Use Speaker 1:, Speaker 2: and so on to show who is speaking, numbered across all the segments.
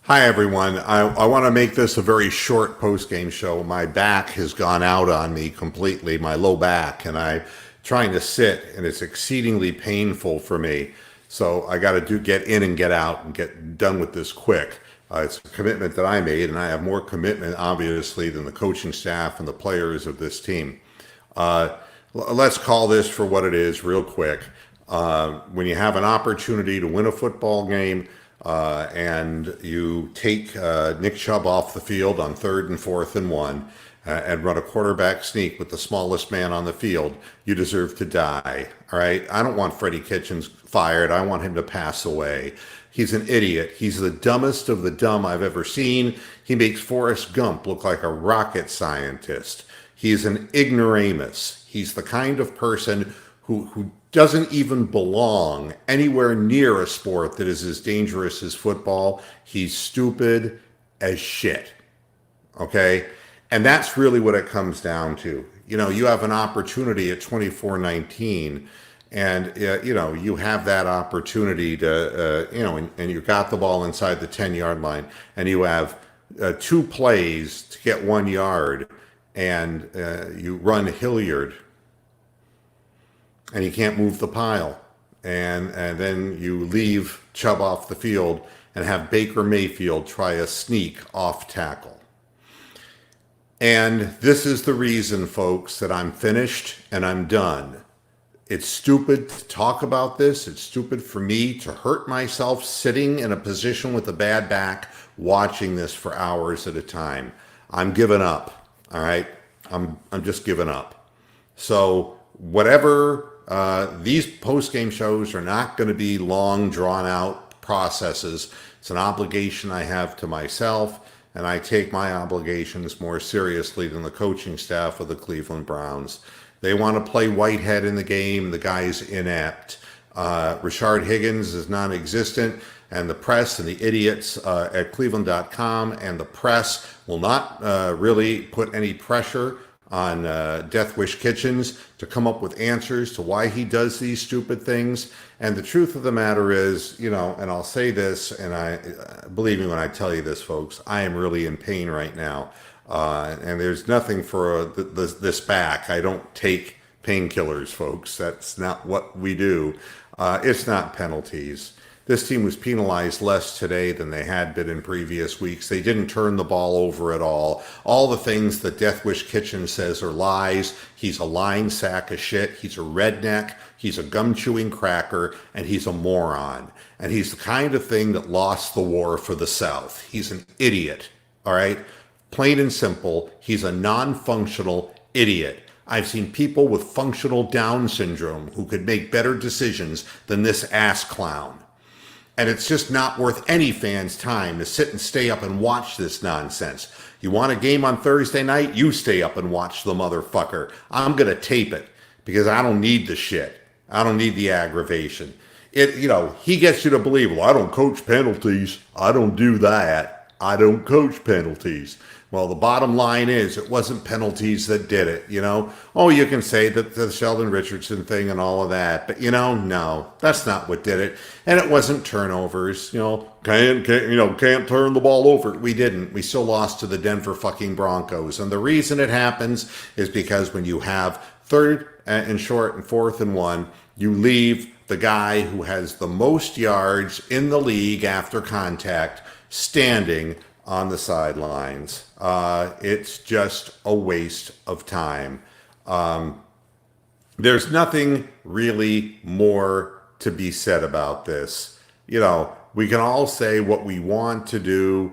Speaker 1: Hi, everyone. I want to make this a very short post-game show. My back has gone out on me completely, my low back, and I'm trying to sit, and it's exceedingly painful for me. So I got to get in and get out and get done with this quick. It's a commitment that I made, and I have more commitment, obviously, than the coaching staff and the players of this team. Uh, let's call this for what it is, real quick. When you have an opportunity to win a football game, and you take Nick Chubb off the field on 3rd and 4th and 1 and run a quarterback sneak with the smallest man on the field, you deserve to die. All right? I don't want Freddie Kitchens fired. I want him to pass away. He's an idiot. He's the dumbest of the dumb I've ever seen. He makes Forrest Gump look like a rocket scientist. He's an ignoramus. He's the kind of person who doesn't even belong anywhere near a sport that is as dangerous as football. He's stupid as shit. Okay? And that's really what it comes down to. You know, you have an opportunity at 24-19, and you have that opportunity to and you got the ball inside the 10-yard line, and you have 2 plays to get 1 yard, and you run Hilliard, and he can't move the pile. And then you leave Chubb off the field and have Baker Mayfield try a sneak off tackle. And this is the reason, folks, that I'm finished and I'm done. It's stupid to talk about this. It's stupid for me to hurt myself sitting in a position with a bad back watching this for hours at a time. I'm giving up. All right? I'm just giving up. So whatever, these post-game shows are not going to be long, drawn-out processes. It's an obligation I have to myself, and I take my obligations more seriously than the coaching staff of the Cleveland Browns. They want to play Whitehead in the game. The guy's inept. Rashard Higgins is non-existent, and the press and the idiots at Cleveland.com and the press will not really put any pressure on Death Wish Kitchens to come up with answers to why he does these stupid things. And the truth of the matter is, and I'll say this, and I believe me when I tell you this, folks, I am really in pain right now. And there's nothing for this back. I don't take painkillers, folks. That's not what we do. It's not penalties. This team was penalized less today than they had been in previous weeks. They didn't turn the ball over at all. All the things that Death Wish Kitchen says are lies. He's a lying sack of shit. He's a redneck. He's a gum-chewing cracker, and he's a moron. And he's the kind of thing that lost the war for the South. He's an idiot, all right? Plain and simple, he's a non-functional idiot. I've seen people with functional Down syndrome who could make better decisions than this ass clown. And it's just not worth any fan's time to sit and stay up and watch this nonsense. You want a game on Thursday night? You stay up and watch the motherfucker. I'm going to tape it because I don't need the shit. I don't need the aggravation. He gets you to believe, well, I don't coach penalties. I don't do that. I don't coach penalties. Well, the bottom line is it wasn't penalties that did it, Oh, you can say that the Sheldon Richardson thing and all of that, but no, that's not what did it. And it wasn't turnovers, can't turn the ball over. We didn't. We still lost to the Denver fucking Broncos. And the reason it happens is because when you have 3rd and short and 4th and 1, you leave the guy who has the most yards in the league after contact standing on the sidelines. It's just a waste of time. There's nothing really more to be said about this. We can all say what we want to do,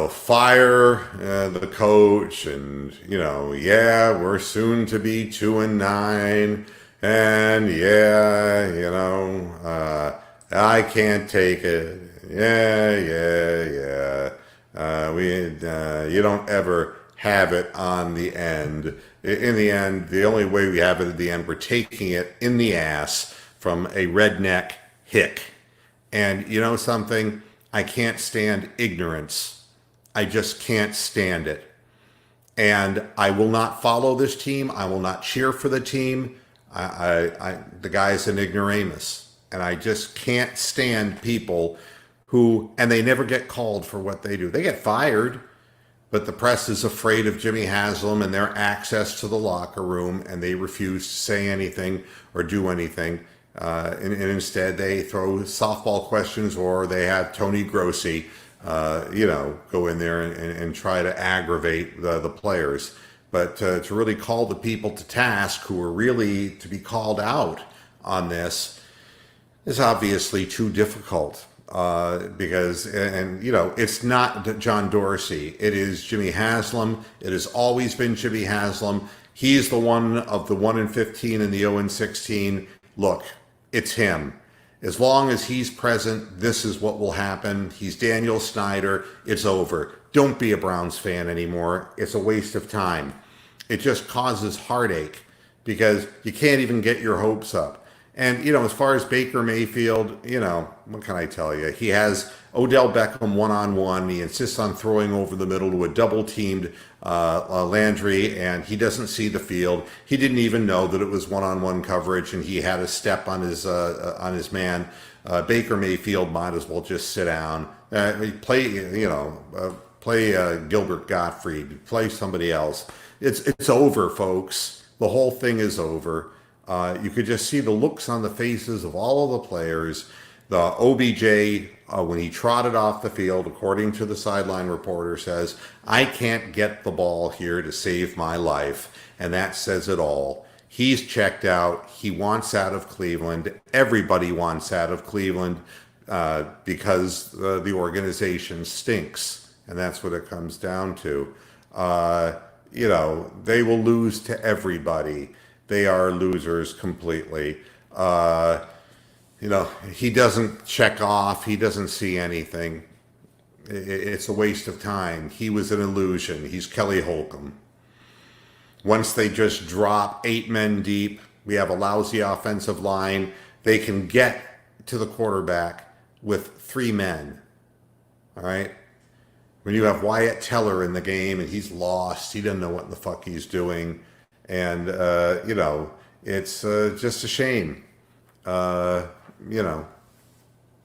Speaker 1: fire the coach, and we're soon to be 2-9, and I can't take it. You don't ever have it on the end. In the end, the only way we have it at the end, we're taking it in the ass from a redneck hick. And you know something? I can't stand ignorance. I just can't stand it. And I will not follow this team. I will not cheer for the team. The guy's an ignoramus. And I just can't stand people who, and they never get called for what they do. They get fired, but the press is afraid of Jimmy Haslam and their access to the locker room, and they refuse to say anything or do anything. And instead, they throw softball questions, or they have Tony Grossi, go in there and try to aggravate the players. But to really call the people to task who are really to be called out on this is obviously too difficult. Because it's not John Dorsey. It is Jimmy Haslam. It has always been Jimmy Haslam. He's the one of the 1-15 and the 0-16. Look, it's him. As long as he's present, this is what will happen. He's Daniel Snyder. It's over. Don't be a Browns fan anymore. It's a waste of time. It just causes heartache because you can't even get your hopes up. And, as far as Baker Mayfield, what can I tell you? He has Odell Beckham one-on-one. He insists on throwing over the middle to a double-teamed Landry, and he doesn't see the field. He didn't even know that it was one-on-one coverage, and he had a step on his man. Baker Mayfield might as well just sit down. Play Gilbert Gottfried. Play somebody else. It's over, folks. The whole thing is over. You could just see the looks on the faces of all of the players. The OBJ, when he trotted off the field, according to the sideline reporter, says, "I can't get the ball here to save my life." And that says it all. He's checked out. He wants out of Cleveland. Everybody wants out of Cleveland because the organization stinks. And that's what it comes down to. They will lose to everybody. They are losers completely. He doesn't check off. He doesn't see anything. It's a waste of time. He was an illusion. He's Kelly Holcomb. Once they just drop 8 men deep, we have a lousy offensive line. They can get to the quarterback with 3 men. All right? When you have Wyatt Teller in the game and he's lost, he doesn't know what the fuck he's doing. And, it's just a shame.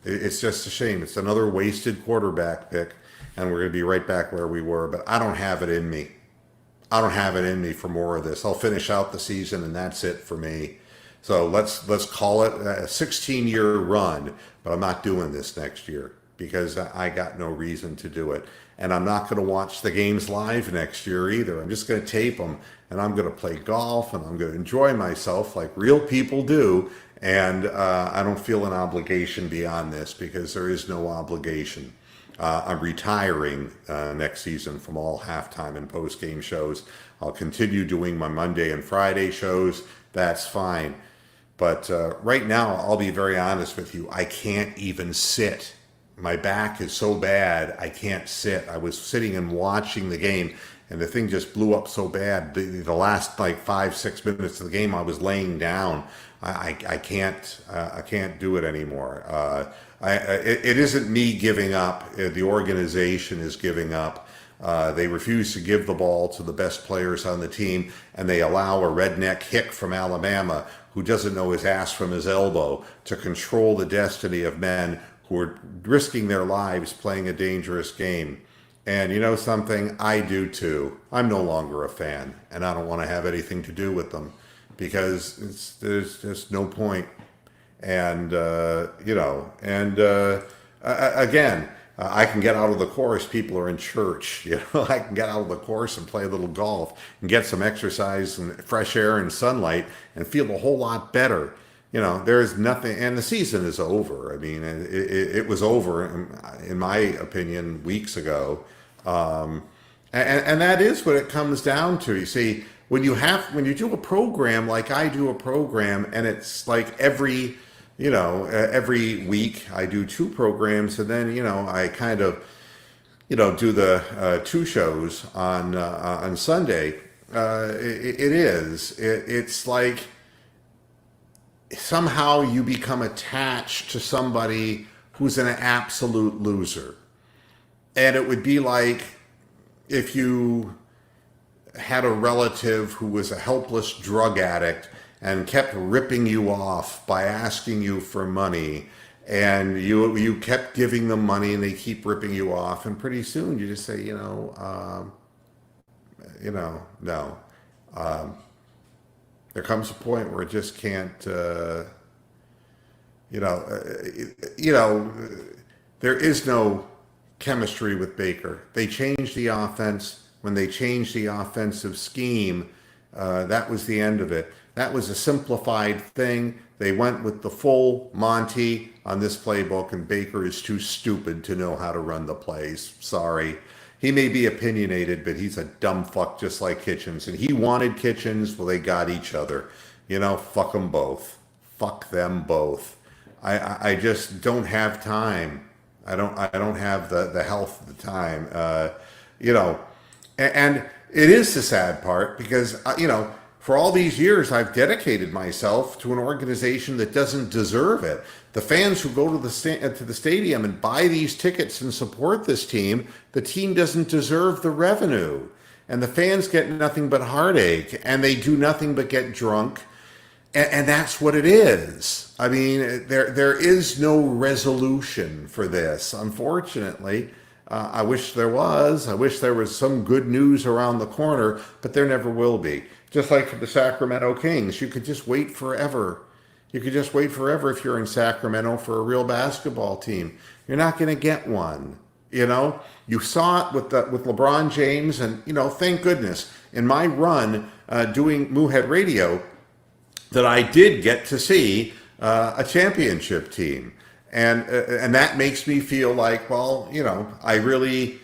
Speaker 1: It's just a shame. It's another wasted quarterback pick, and we're going to be right back where we were. But I don't have it in me. I don't have it in me for more of this. I'll finish out the season, and that's it for me. So let's call it a 16-year run, but I'm not doing this next year because I got no reason to do it. And I'm not going to watch the games live next year either. I'm just going to tape them, and I'm going to play golf, and I'm going to enjoy myself like real people do. And I don't feel an obligation beyond this because there is no obligation. I'm retiring next season from all halftime and post-game shows. I'll continue doing my Monday and Friday shows. That's fine. But right now, I'll be very honest with you. I can't even sit. My back is so bad, I can't sit. I was sitting and watching the game, and the thing just blew up so bad. The last 5-6 minutes of the game, I was laying down. I can't do it anymore. It isn't me giving up. The organization is giving up. They refuse to give the ball to the best players on the team, and they allow a redneck hick from Alabama who doesn't know his ass from his elbow to control the destiny of men who are risking their lives playing a dangerous game. And you know something? I do too. I'm no longer a fan, and I don't want to have anything to do with them because there's just no point. And, again, I can get out of the course. People are in church. I can get out of the course and play a little golf and get some exercise and fresh air and sunlight and feel a whole lot better. There's nothing, and the season is over. I mean, it was over, in my opinion, weeks ago. And that is what it comes down to. You see, when you do a program like I do a program, and it's like every week I do 2 programs, and then, I kind of, do the 2 shows on Sunday. It's like somehow you become attached to somebody who's an absolute loser. And it would be like if you had a relative who was a helpless drug addict and kept ripping you off by asking you for money, and you kept giving them money and they keep ripping you off, and pretty soon you just say, no. There comes a point where it just can't, you know, you know, there is no chemistry with Baker. They changed the offense. When they changed the offensive scheme, that was the end of it. That was a simplified thing. They went with the full Monty on this playbook, and Baker is too stupid to know how to run the plays. Sorry. He may be opinionated, but he's a dumb fuck just like Kitchens. And he wanted Kitchens, well, they got each other. Fuck them both. Fuck them both. I just don't have time. I don't have the health of the time. And it is the sad part because, for all these years, I've dedicated myself to an organization that doesn't deserve it. The fans who go to the stadium and buy these tickets and support this team, the team doesn't deserve the revenue. And the fans get nothing but heartache, and they do nothing but get drunk. And that's what it is. I mean, there is no resolution for this, unfortunately. I wish there was. I wish there was some good news around the corner, but there never will be. Just like for the Sacramento Kings, you could just wait forever. You could just wait forever if you're in Sacramento for a real basketball team. You're not going to get one. You saw it with LeBron James, and thank goodness in my run doing Moohead Radio that I did get to see a championship team, and that makes me feel like, well, I really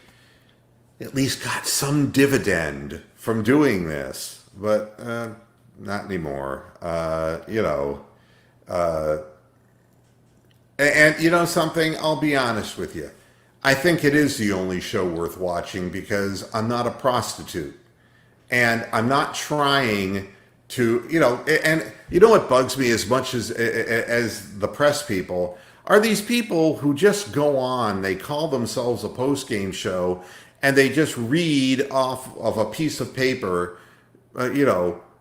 Speaker 1: at least got some dividend from doing this. But not anymore. And something, I'll be honest with you. I think it is the only show worth watching because I'm not a prostitute. And I'm not trying to, and what bugs me as much as the press people are these people who just go on, they call themselves a post-game show, and they just read off of a piece of paper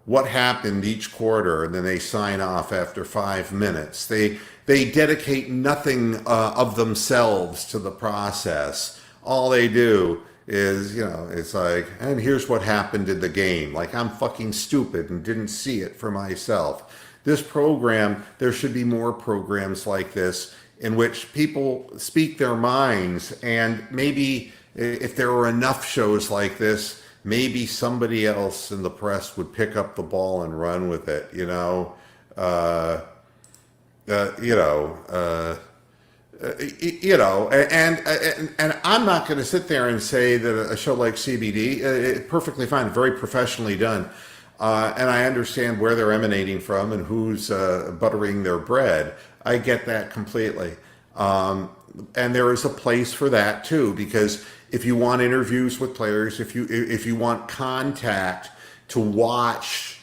Speaker 1: what happened each quarter, and then they sign off after 5 minutes. They dedicate nothing of themselves to the process. All they do is, it's like, and here's what happened in the game. Like I'm fucking stupid and didn't see it for myself. This program, there should be more programs like this in which people speak their minds, and maybe if there were enough shows like this, maybe somebody else in the press would pick up the ball and run with it, and I'm not going to sit there and say that a show like CBD, perfectly fine, very professionally done, and I understand where they're emanating from and who's buttering their bread. I get that completely, and there is a place for that too, because if you want interviews with players, if you want contact to watch,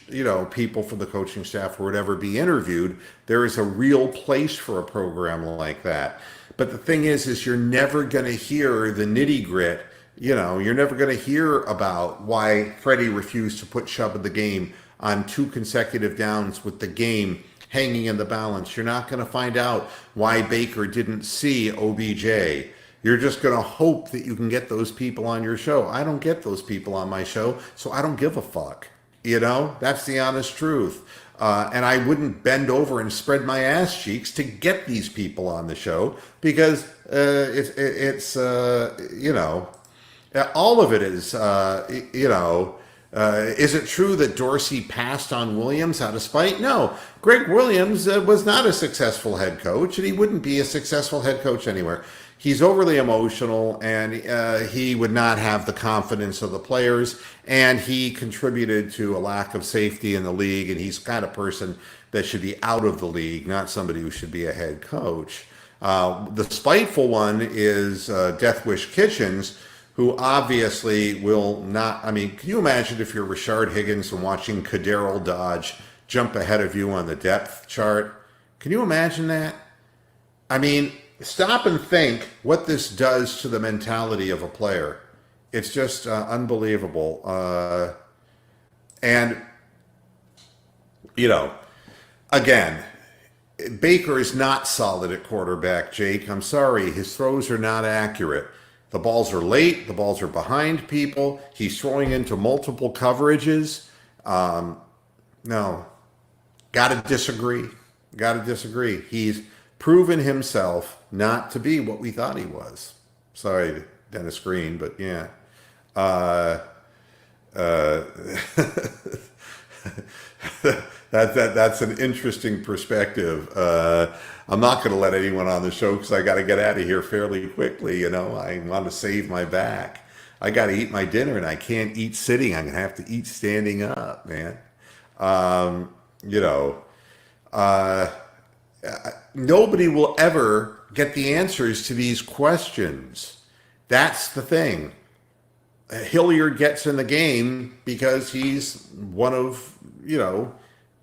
Speaker 1: people from the coaching staff or whatever be interviewed, there is a real place for a program like that. But the thing is you're never going to hear the nitty grit. You're never going to hear about why Freddie refused to put Chubb in the game on 2 consecutive downs with the game hanging in the balance. You're not going to find out why Baker didn't see OBJ. You're just going to hope that you can get those people on your show. I don't get those people on my show, so I don't give a fuck. That's the honest truth. And I wouldn't bend over and spread my ass cheeks to get these people on the show because it's all of it is, is it true that Dorsey passed on Williams out of spite? No. Greg Williams was not a successful head coach, and he wouldn't be a successful head coach anywhere. He's overly emotional, and he would not have the confidence of the players, and he contributed to a lack of safety in the league, and he's the kind of person that should be out of the league, not somebody who should be a head coach. The spiteful one is Death Wish Kitchens, who obviously will not. I mean, can you imagine if you're Rashard Higgins and watching Kadero Dodge jump ahead of you on the depth chart? Can you imagine that? I mean, stop and think what this does to the mentality of a player. It's just unbelievable. And, Again, Baker is not solid at quarterback, Jake. I'm sorry. His throws are not accurate. The balls are late. The balls are behind people. He's throwing into multiple coverages. No, got to disagree. Got to disagree. He's proven himself not to be what we thought he was. Sorry, Dennis Green, but yeah. Uh, uh, that's an interesting perspective. I'm not going to let anyone on the show because I got to get out of here fairly quickly. You know, I want to save my back. I got to eat my dinner, and I can't eat sitting. I'm going to have to eat standing up, man. You know, uh, nobody will ever get the answers to these questions. That's the thing. Hilliard gets in the game because he's one of,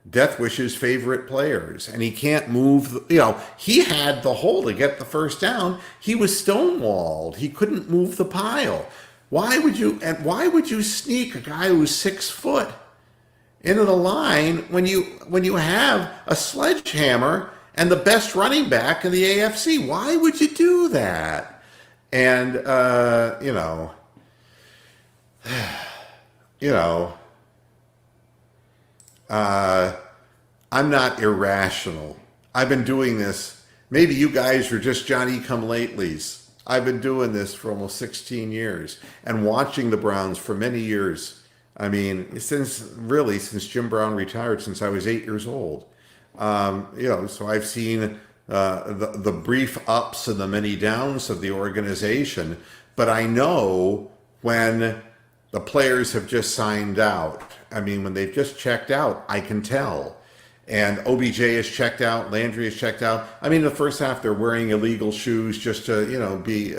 Speaker 1: Death Wish's favorite players, and he can't move. He had the hole to get the first down. He was stonewalled. He couldn't move the pile. Why would you sneak a guy who's 6 foot into the line when you have a sledgehammer and the best running back in the AFC? Why would you do that? And I'm not irrational. I've been doing this. Maybe you guys are just Johnny come latelys. I've been doing this for almost 16 years and watching the Browns for many years. I mean, since Jim Brown retired, since I was 8 years old. So I've seen the brief ups and the many downs of the organization, but I know when the players have just signed out. I mean, when they've just checked out, I can tell. And OBJ is checked out, Landry is checked out. I mean, the first half they're wearing illegal shoes just to, be,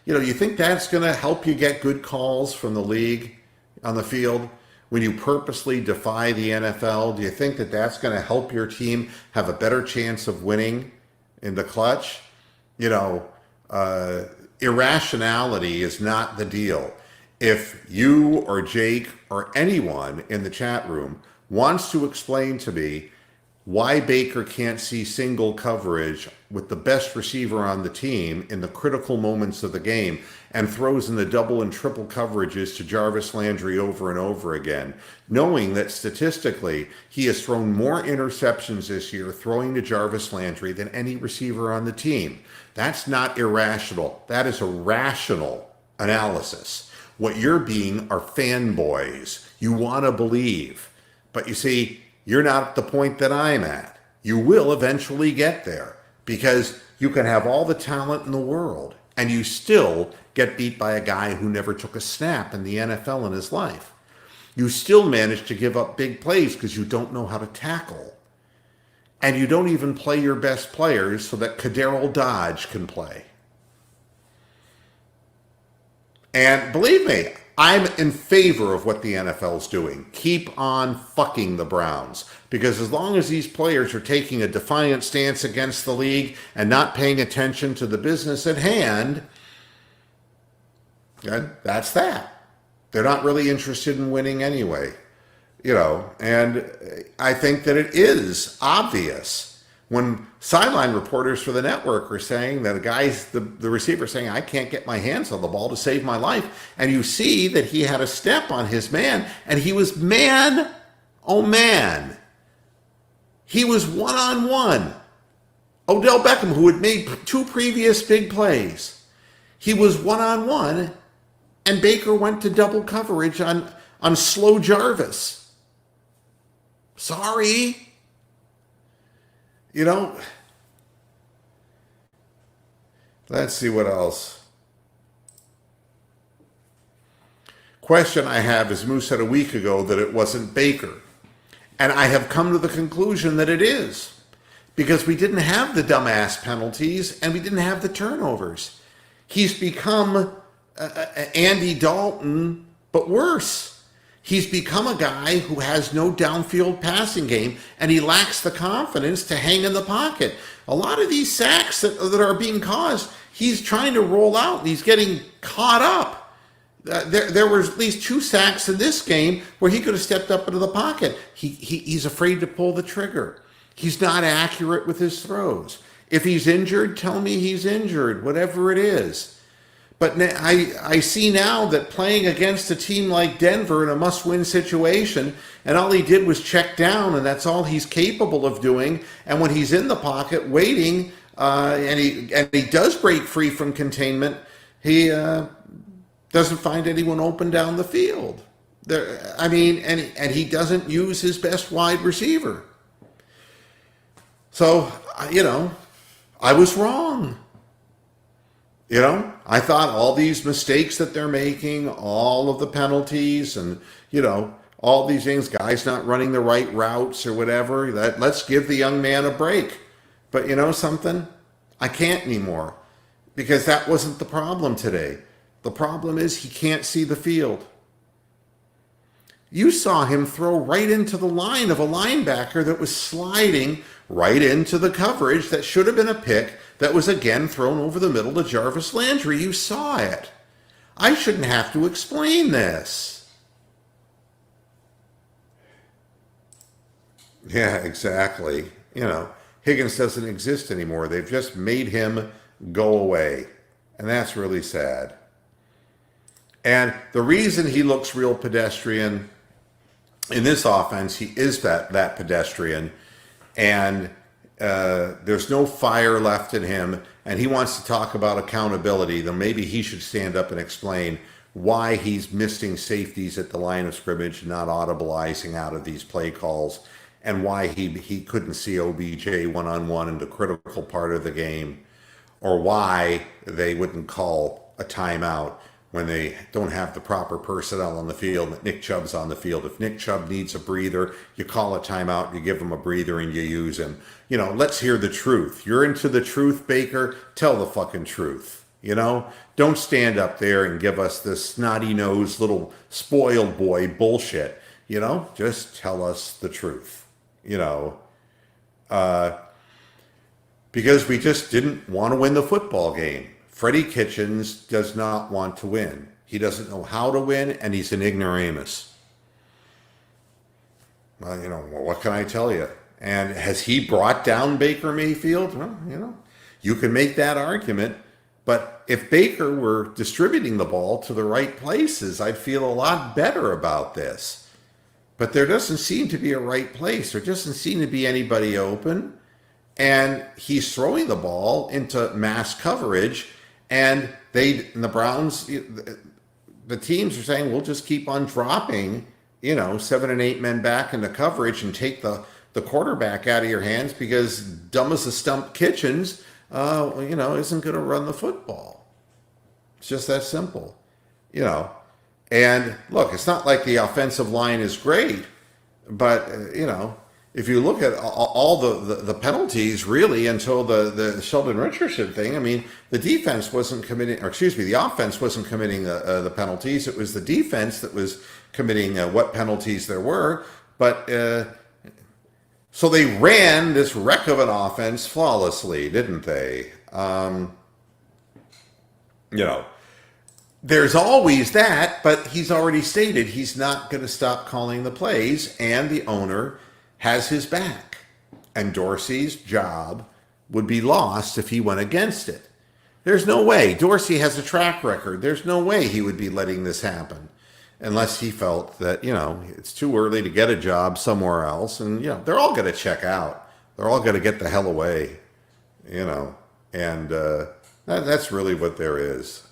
Speaker 1: you think that's going to help you get good calls from the league on the field? When you purposely defy the NFL, do you think that that's going to help your team have a better chance of winning in the clutch? Irrationality is not the deal. If you or Jake or anyone in the chat room wants to explain to me why Baker can't see single coverage with the best receiver on the team in the critical moments of the game and throws in the double and triple coverages to Jarvis Landry over and over again, knowing that statistically he has thrown more interceptions this year throwing to Jarvis Landry than any receiver on the team. That's not irrational. That is a rational analysis. What you're being are fanboys. You want to believe. But you see, you're not at the point that I'm at. You will eventually get there because you can have all the talent in the world and you still get beat by a guy who never took a snap in the NFL in his life. You still manage to give up big plays because you don't know how to tackle. And you don't even play your best players so that Kadarius Dodge can play. And believe me, I'm in favor of what the NFL's doing. Keep on fucking the Browns. Because as long as these players are taking a defiant stance against the league and not paying attention to the business at hand, that's that. They're not really interested in winning anyway. And I think that it is obvious when sideline reporters for the network are saying that the receiver saying, I can't get my hands on the ball to save my life. And you see that he had a step on his man and he was he was one-on-one. Odell Beckham, who had made 2 previous big plays, he was one-on-one and Baker went to double coverage on slow Jarvis. Sorry. Let's see what else. Question I have is Moose said a week ago that it wasn't Baker. And I have come to the conclusion that it is. Because we didn't have the dumbass penalties and we didn't have the turnovers. He's become Andy Dalton, but worse. He's become a guy who has no downfield passing game, and he lacks the confidence to hang in the pocket. A lot of these sacks that are being caused, he's trying to roll out, and he's getting caught up. There were at least 2 sacks in this game where he could have stepped up into the pocket. He's afraid to pull the trigger. He's not accurate with his throws. If he's injured, tell me he's injured, whatever it is. But I see now that playing against a team like Denver in a must-win situation, and all he did was check down, and that's all he's capable of doing. And when he's in the pocket waiting, and he does break free from containment, he doesn't find anyone open down the field. And he doesn't use his best wide receiver. So, I was wrong. I thought all these mistakes that they're making, all of the penalties and, all these things, guys not running the right routes or whatever, let's give the young man a break. But something? I can't anymore because that wasn't the problem today. The problem is he can't see the field. You saw him throw right into the line of a linebacker that was sliding right into the coverage that should have been a pick that was again thrown over the middle to Jarvis Landry. You saw it. I shouldn't have to explain this. Yeah, exactly. Higgins doesn't exist anymore. They've just made him go away. And that's really sad. And the reason he looks real pedestrian in this offense, he is that pedestrian. And there's no fire left in him, and he wants to talk about accountability, then maybe he should stand up and explain why he's missing safeties at the line of scrimmage and not audibilizing out of these play calls, and why he couldn't see OBJ one-on-one in the critical part of the game, or why they wouldn't call a timeout when they don't have the proper personnel on the field. Nick Chubb's on the field. If Nick Chubb needs a breather, you call a timeout, you give him a breather, and you use him. Let's hear the truth. You're into the truth, Baker. Tell the fucking truth. Don't stand up there and give us this snotty-nosed little spoiled boy bullshit. Just tell us the truth. Because we just didn't want to win the football game. Freddie Kitchens does not want to win. He doesn't know how to win, and he's an ignoramus. Well, what can I tell you? And has he brought down Baker Mayfield? Well, you can make that argument. But if Baker were distributing the ball to the right places, I'd feel a lot better about this. But there doesn't seem to be a right place. There doesn't seem to be anybody open. And he's throwing the ball into mass coverage. And the Browns, the teams are saying, we'll just keep on dropping, 7 and 8 men back into coverage and take the quarterback out of your hands because dumb as a stump Kitchens, isn't going to run the football. It's just that simple, And look, it's not like the offensive line is great, but, if you look at all the penalties, really, until the Sheldon Richardson thing, the defense wasn't committing, the offense wasn't committing the penalties. It was the defense that was committing what penalties there were. But so they ran this wreck of an offense flawlessly, didn't they? There's always that, but he's already stated he's not going to stop calling the plays, and the owner has his back, and Dorsey's job would be lost if he went against it. There's no way. Dorsey has a track record. There's no way he would be letting this happen unless he felt that, it's too early to get a job somewhere else. And, they're all going to check out. They're all going to get the hell away, and that's really what there is.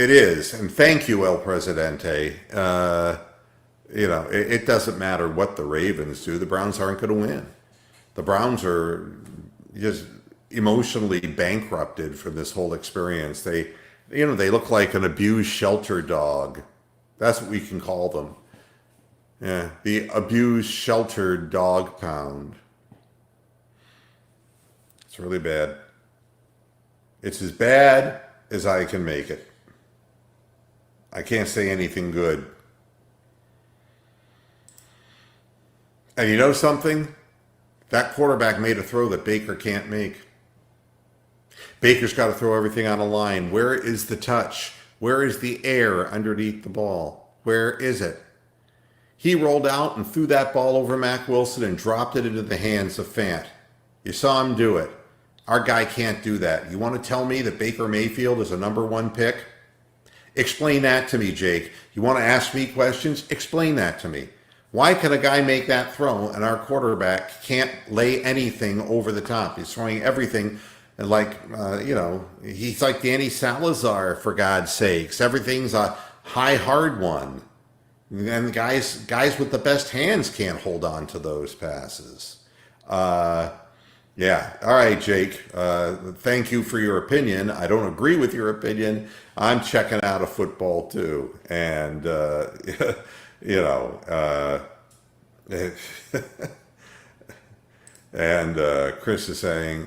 Speaker 1: It is, and thank you, El Presidente. It doesn't matter what the Ravens do. The Browns aren't going to win. The Browns are just emotionally bankrupted from this whole experience. They look like an abused shelter dog. That's what we can call them. Yeah, the abused shelter dog pound. It's really bad. It's as bad as I can make it. I can't say anything good. And you know something? That quarterback made a throw that Baker can't make. Baker's got to throw everything on a line. Where is the touch? Where is the air underneath the ball? Where is it? He rolled out and threw that ball over Mack Wilson and dropped it into the hands of Fant. You saw him do it. Our guy can't do that. You want to tell me that Baker Mayfield is a number one pick? Explain that to me, Jake. You want to ask me questions? Explain that to me. Why can a guy make that throw and our quarterback can't lay anything over the top? He's throwing everything like, he's like Danny Salazar, for God's sakes. Everything's a high, hard one. And guys with the best hands can't hold on to those passes. Yeah. All right, Jake. Thank you for your opinion. I don't agree with your opinion. I'm checking out of football too. And, and Chris is saying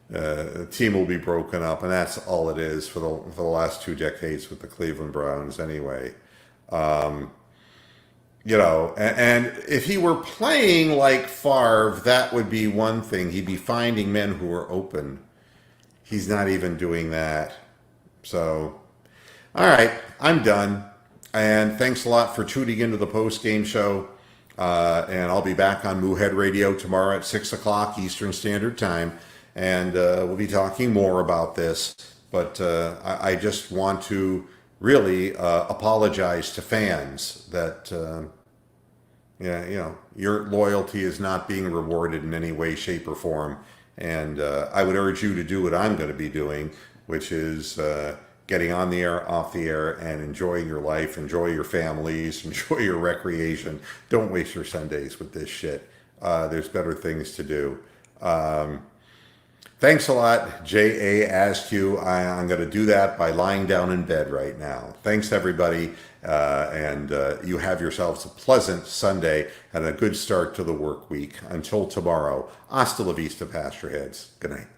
Speaker 1: the team will be broken up, and that's all it is for the last 2 decades with the Cleveland Browns anyway. And if he were playing like Favre, that would be one thing. He'd be finding men who are open. He's not even doing that. So, all right, I'm done. And thanks a lot for tuning into the post-game show. And I'll be back on Moohead Radio tomorrow at 6 o'clock Eastern Standard Time. And we'll be talking more about this. But I just want to really apologize to fans that, your loyalty is not being rewarded in any way, shape, or form. And I would urge you to do what I'm going to be doing, which is getting on the air, off the air, and enjoying your life, enjoy your families, enjoy your recreation. Don't waste your Sundays with this shit. There's better things to do. Thanks a lot, J.A. asked you. I'm going to do that by lying down in bed right now. Thanks, everybody, and you have yourselves a pleasant Sunday and a good start to the work week. Until tomorrow, hasta la vista, Pasture Heads. Good night.